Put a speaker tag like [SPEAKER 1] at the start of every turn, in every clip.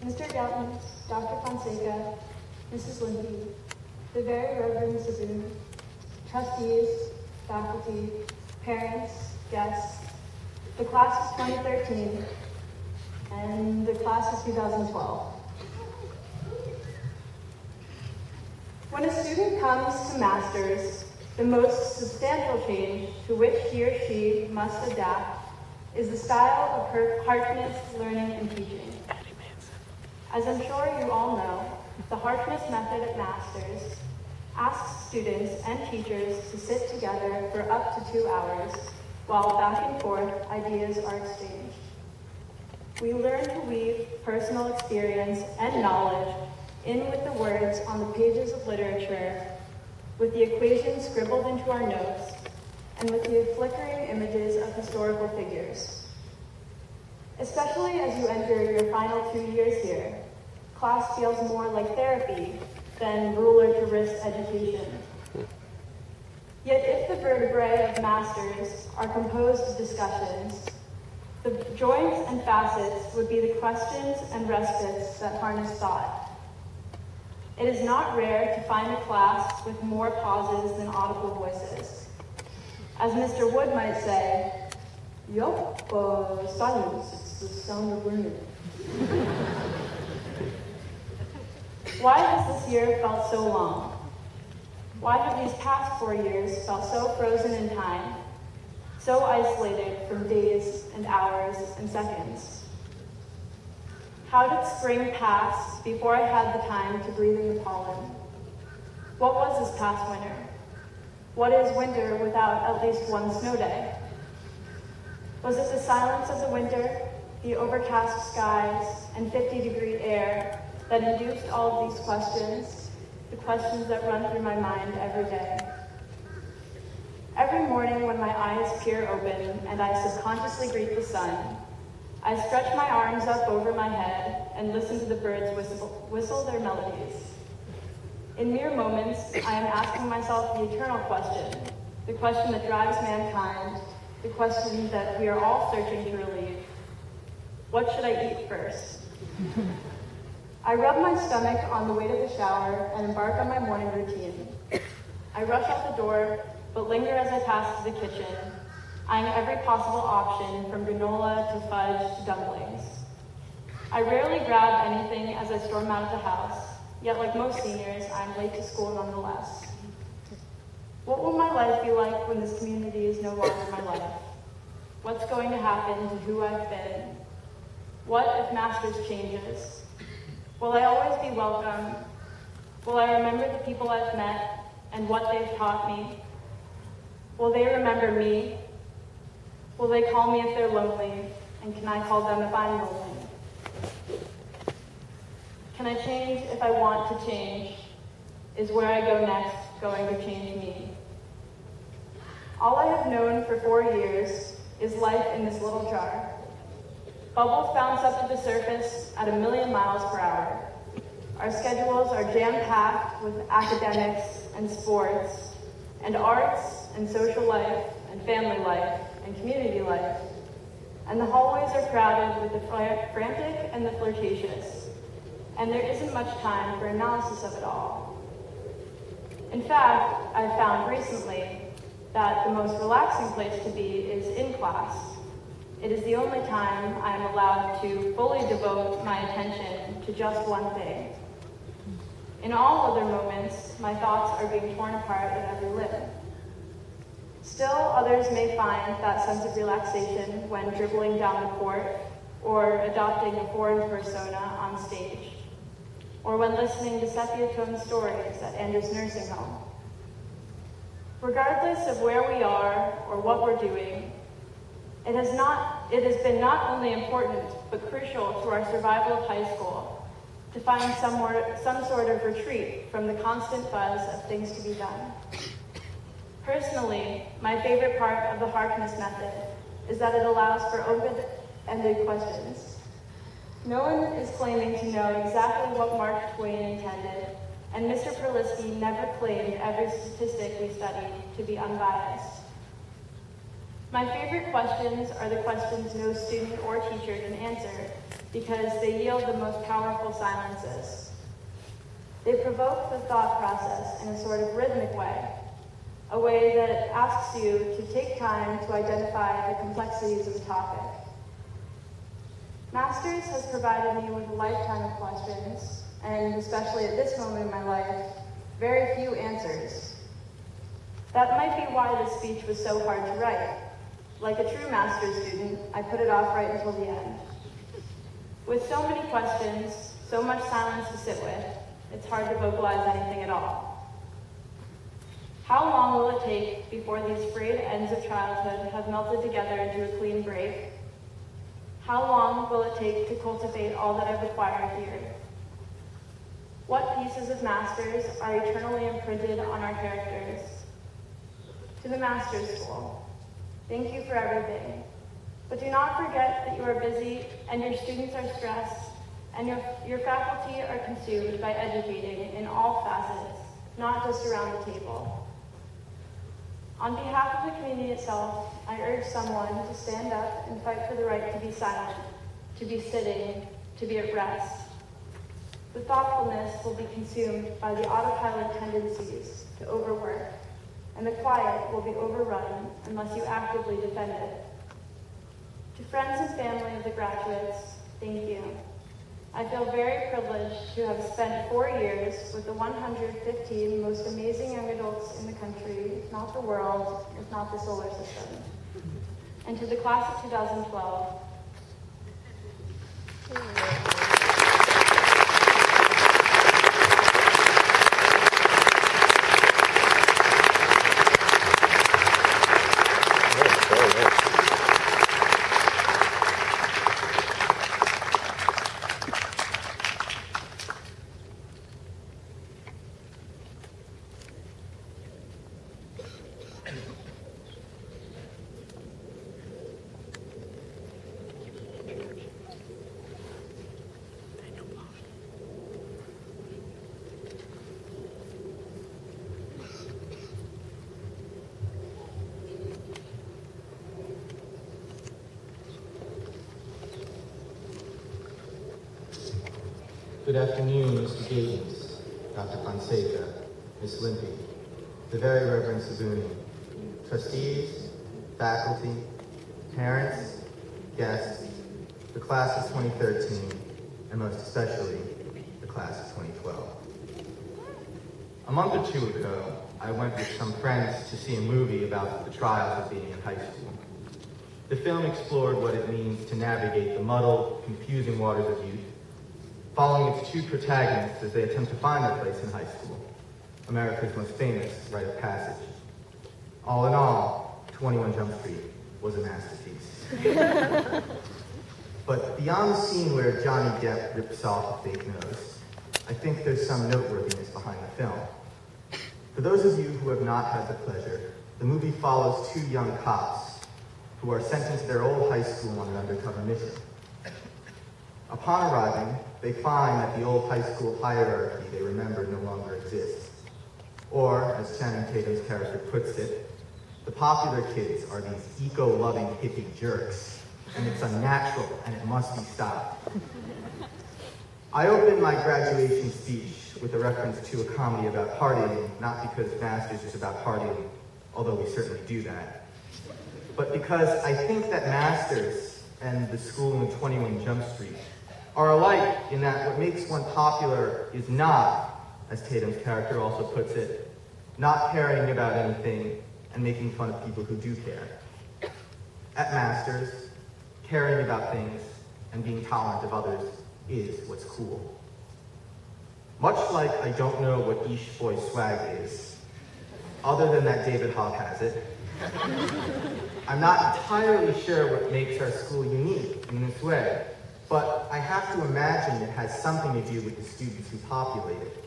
[SPEAKER 1] Mr. Gouton, Dr. Fonseca, Mrs. Limpy, the Very Reverend Saboon, trustees, faculty, parents, guests, the class of 2013, and the class of 2012. When a student comes to master's, the most substantial change to which he or she must adapt is the style of Harkness learning and teaching.
[SPEAKER 2] Addi Manson.
[SPEAKER 1] As I'm sure you all know, the Harkness method at master's asks students and teachers to sit together for up to 2 hours, while back and forth ideas are exchanged. We learn to weave personal experience and knowledge in with the words on the pages of literature, with the equations scribbled into our notes, and with the flickering images of historical figures. Especially as you enter your final 2 years here, class feels more like therapy than ruler-to-wrist education. Yet if the vertebrae of masters are composed of discussions, the joints and facets would be the questions and respites that harness thought. It is not rare to find a class with more pauses than audible voices. As Mr. Wood might say, yup, silence, it's the sound of learning. Why has this year felt so long? Why have these past 4 years felt so frozen in time, so isolated from days and hours and seconds? How did spring pass before I had the time to breathe in the pollen? What was this past winter? What is winter without at least one snow day? Was it the silence of the winter, the overcast skies, and 50-degree air that induced all of these questions, the questions that run through my mind every day? Every morning when my eyes peer open and I subconsciously greet the sun, I stretch my arms up over my head and listen to the birds whistle their melodies. In mere moments, I am asking myself the eternal question, the question that drives mankind, the question that we are all searching to relieve. What should I eat first? I rub my stomach on the way to the shower and embark on my morning routine. I rush out the door, but linger as I pass to the kitchen, eyeing every possible option from granola to fudge to dumplings. I rarely grab anything as I storm out of the house, yet like most seniors, I am late to school nonetheless. What will my life be like when this community is no longer my life? What's going to happen to who I've been? What if Masters changes? Will I always be welcome? Will I remember the people I've met and what they've taught me? Will they remember me? Will they call me if they're lonely? And can I call them if I'm lonely? Can I change if I want to change? Is where I go next going to change me? All I have known for 4 years is life in this little jar. Bubbles bounce up to the surface at 1,000,000 miles per hour. Our schedules are jam-packed with academics and sports, and arts and social life and family life and community life. And the hallways are crowded with the frantic and the flirtatious. And there isn't much time for analysis of it all. In fact, I've found recently that the most relaxing place to be is in class. It is the only time I am allowed to fully devote my attention to just one thing. In all other moments, my thoughts are being torn apart at every limb. Still, others may find that sense of relaxation when dribbling down the court, or adopting a foreign persona on stage, or when listening to sepia-toned stories at Andrew's nursing home. Regardless of where we are or what we're doing, it has been not only important, but crucial to our survival of high school to find some sort of retreat from the constant buzz of things to be done. Personally, my favorite part of the Harkness method is that it allows for open-ended questions. No one is claiming to know exactly what Mark Twain intended, and Mr. Perlisky never claimed every statistic we studied to be unbiased. My favorite questions are the questions no student or teacher can answer, because they yield the most powerful silences. They provoke the thought process in a sort of rhythmic way, a way that asks you to take time to identify the complexities of a topic. Masters has provided me with a lifetime of questions, and especially at this moment in my life, very few answers. That might be why this speech was so hard to write. Like a true master's student, I put it off right until the end. With so many questions, so much silence to sit with, it's hard to vocalize anything at all. How long will it take before these frayed ends of childhood have melted together into a clean break? How long will it take to cultivate all that I've acquired here? What pieces of masters are eternally imprinted on our characters? To the Master's School, thank you for everything. But do not forget that you are busy and your students are stressed and your faculty are consumed by educating in all facets, not just around the table. On behalf of the community itself, I urge someone to stand up and fight for the right to be silent, to be sitting, to be at rest. The thoughtfulness will be consumed by the autopilot tendencies to overwork, and the quiet will be overrun unless you actively defend it. To friends and family of the graduates, thank you. I feel very privileged to have spent 4 years with the 115 most amazing young adults in the country, if not the world, if not the solar system. And to the class of 2012,
[SPEAKER 2] Good afternoon, Mr. Gatens, Dr. Fonseca, Ms. Limpy, the Very Reverend Sabuni, trustees, faculty, parents, guests, the class of 2013, and most especially, the class of 2012. A month or two ago, I went with some friends to see a movie about the trials of being in high school. The film explored what it means to navigate the muddled, confusing waters of youth, following its two protagonists as they attempt to find their place in high school, America's most famous rite of passage. All in all, 21 Jump Street was a masterpiece. But beyond the scene where Johnny Depp rips off a fake nose, I think there's some noteworthiness behind the film. For those of you who have not had the pleasure, the movie follows two young cops who are sent into their old high school on an undercover mission. Upon arriving, they find that the old high school hierarchy they remember no longer exists. Or, as Channing Tatum's character puts it, the popular kids are these eco-loving hippie jerks, and it's unnatural and it must be stopped. I opened my graduation speech with a reference to a comedy about partying, not because Masters is about partying, although we certainly do that, but because I think that Masters and the school in 21 Jump Street are alike in that what makes one popular is not, as Tatum's character also puts it, not caring about anything and making fun of people who do care. At Masters, caring about things and being tolerant of others is what's cool. Much like I don't know what Ish Boy swag is, other than that David Hogg has it, I'm not entirely sure what makes our school unique in this way. But I have to imagine it has something to do with the students who populate it.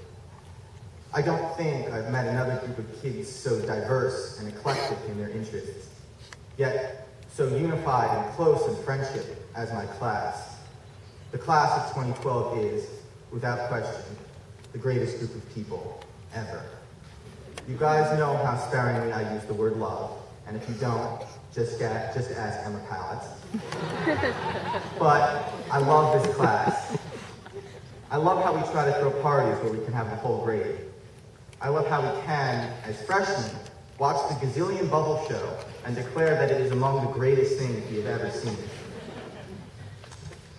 [SPEAKER 2] I don't think I've met another group of kids so diverse and eclectic in their interests, yet so unified and close in friendship as my class. The class of 2012 is, without question, the greatest group of people ever. You guys know how sparingly I use the word love, and if you don't, Just ask Emma Pallets. But I love this class. I love how we try to throw parties where we can have the whole grade. I love how we can, as freshmen, watch the gazillion bubble show and declare that it is among the greatest things we have ever seen.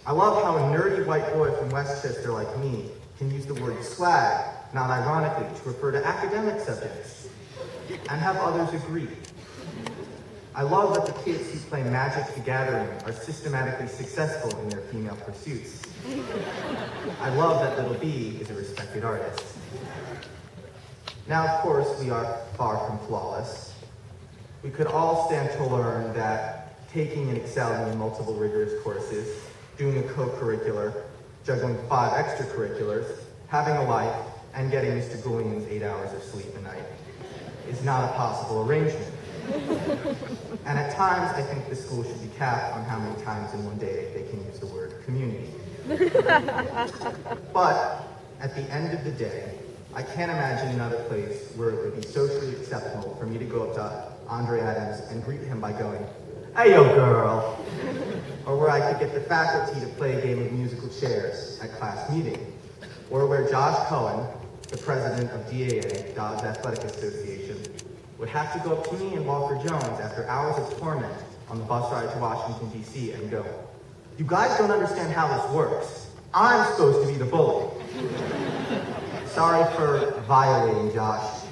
[SPEAKER 2] I love how a nerdy white boy from Westchester like me can use the word swag, not ironically, to refer to academic subjects, and have others agree. I love that the kids who play Magic the Gathering are systematically successful in their female pursuits. I love that little B is a respected artist. Now, of course, we are far from flawless. We could all stand to learn that taking and excelling in multiple rigorous courses, doing a co-curricular, juggling 5 extracurriculars, having a life, and getting Mr. Goulian's 8 hours of sleep a night is not a possible arrangement. And at times, I think the school should be capped on how many times in one day they can use the word community. But at the end of the day, I can't imagine another place where it would be socially acceptable for me to go up to Andre Adams and greet him by going, "Hey, yo, girl!" Or where I could get the faculty to play a game of musical chairs at class meeting. Or where Josh Cohen, the president of DAA, Dodge Athletic Association, would have to go up to me and Walker Jones after hours of torment on the bus ride to Washington, D.C. and go, "You guys don't understand how this works. I'm supposed to be the bully." Sorry for violating Josh,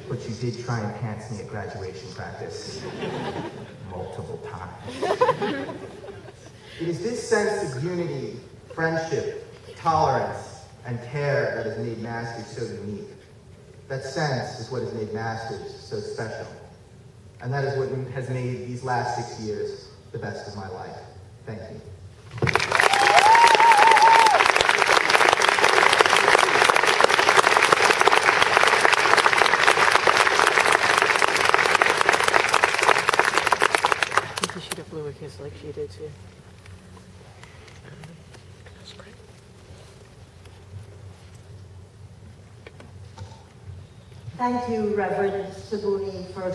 [SPEAKER 2] but you did try and pants me at graduation practice multiple times. It is this sense of unity, friendship, tolerance, and care that has made Masters so unique. That sense is what has made Masters so special. And that is what has made these last 6 years the best of my life. Thank you.
[SPEAKER 3] I think you should have blew a kiss like she did too. That's great.
[SPEAKER 4] Thank you, Reverend Sabuni, for